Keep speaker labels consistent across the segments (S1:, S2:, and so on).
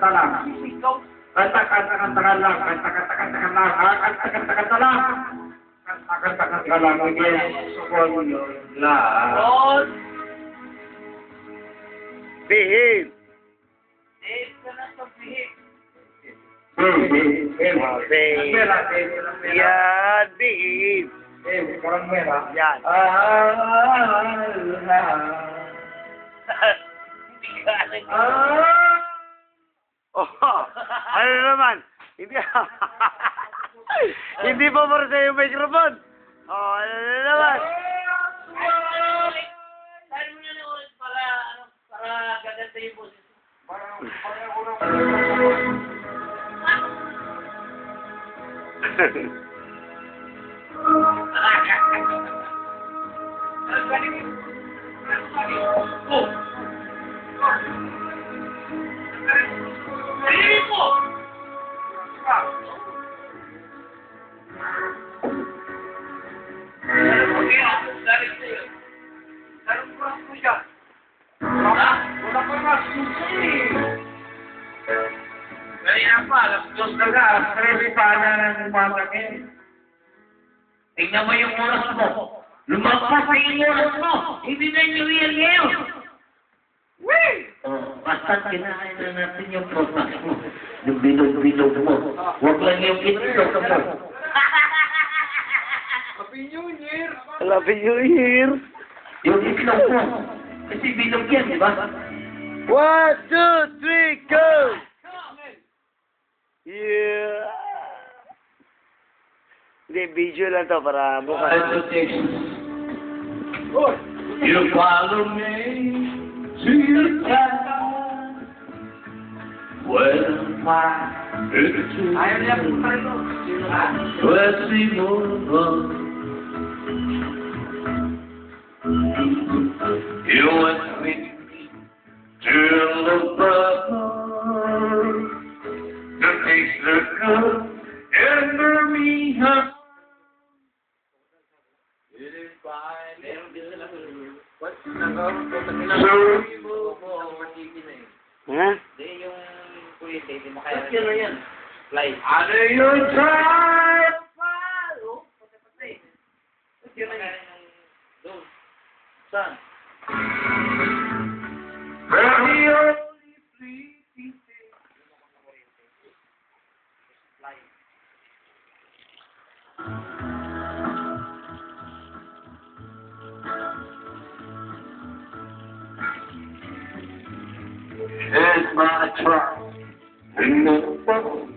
S1: kanta-kanta lang. Kanta-kanta lang. Kanta-kanta lang. Kanta-kanta lang. Kanta-kanta lang. Bigyan sukon yun lang.
S2: Behave. Yan, behave.
S1: Kurang merah.
S2: Yan. Oh, ano naman? Hindi hindi pa para sa yung microphone. Oh, ano naman?
S3: Saan mo na ulit para gaganda yung boses?
S1: Tingnan mo yung oras mo. Lumagpas na yung oras mo. Hindi na New Year ngayon. Basta kinain na natin yung protas mo. Yung bilog-bilog mo. Huwag lang yung itlog mo.
S2: Happy New Year.
S1: Yung itlog mo. Kasi bilog yan, di ba?
S2: 1, 2, 3, go! Yeah. Hindi, video lang to para bukas.
S1: You follow me to your town. Where my picture where we move on. You went with me to the brother. The things that good and me, huh? It is fine.
S2: Ha?
S1: Ano yung time? Very only fleeting thing. Here's my trust in the phone.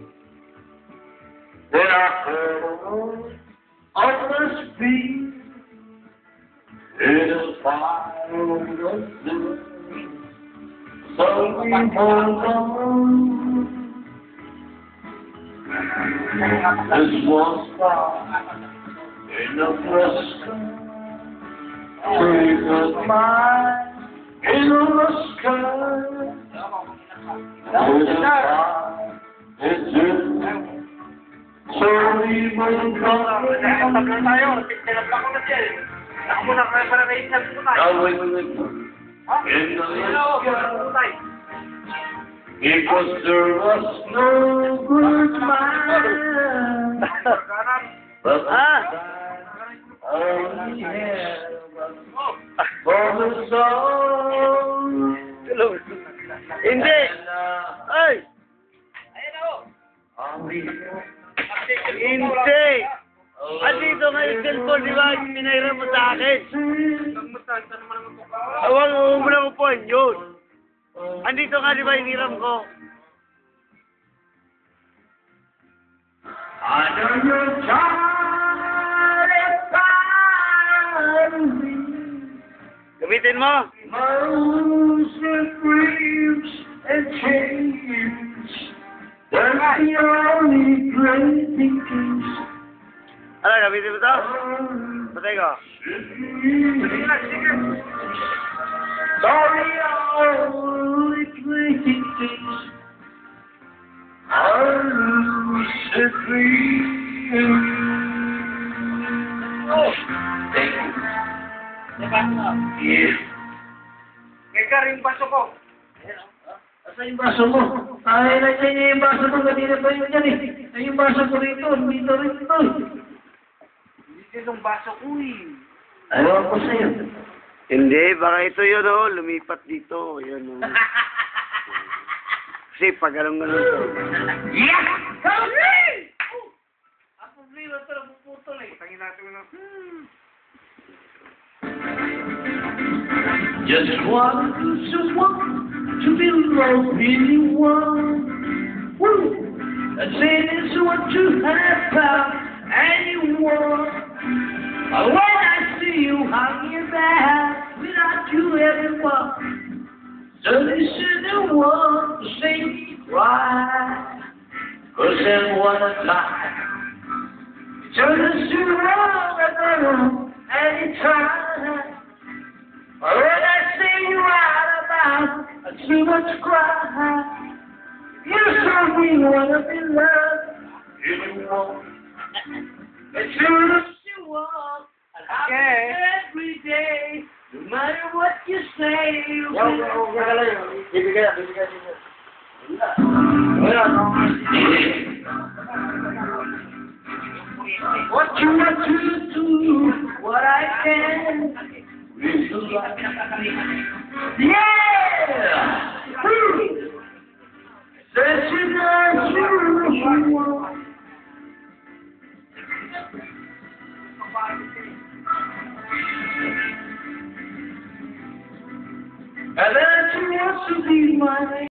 S1: Then I heard on the street, it'll find us soon. So we hold on. This one spot in the fresco, trees of mine in the sky. There's a fire, it's in. So we will go. In the sky, because there was no good man. But only had for the soul.
S2: Hindi! Ay! Hindi! Andito nga yung cellphone, di ba? Minahirap mo sa akin. Huwag mo na upuan yun. Andito nga, di ba, hiniram ko?
S1: I know you're tired of me.
S2: Gamitin mo.
S1: Moans and griefs and chains. That's the only great things.
S2: Ano, gamitin mo to? Patay ko.
S1: Sorry, only great things. I lose the dream. Thank you. Yes.
S3: May karing baso ko.
S1: Asa yung baso mo? Ay, nandiyan niya yung baso mo. Kanina pa yun yan eh. Ay, yung baso ko rito. Dito rin ito.
S2: Hindi itong baso ko eh.
S1: Ayaw ko sa'yo.
S2: Hindi, baka ito yun oh, lumipat dito. Yan oh. Kasi pag ganun-ganun to.
S1: Yeah!
S3: Ang problema ito, napuputol eh.
S2: Tangin natin na.
S1: Just want someone to be loved really want. Woo! I say this what you have found anyone. But when I see you hanging back without you everyone, so listen to what to say why. Cause then one time, turn us to wrong anytime. But when I see you out about, I too much cry. You show me wanna be loved, you want. It's true that you want.
S2: Okay.
S1: Every day, no matter what you say, you what you want to do, what I can. Yeah! Says you know you want. And then she wants to be mine.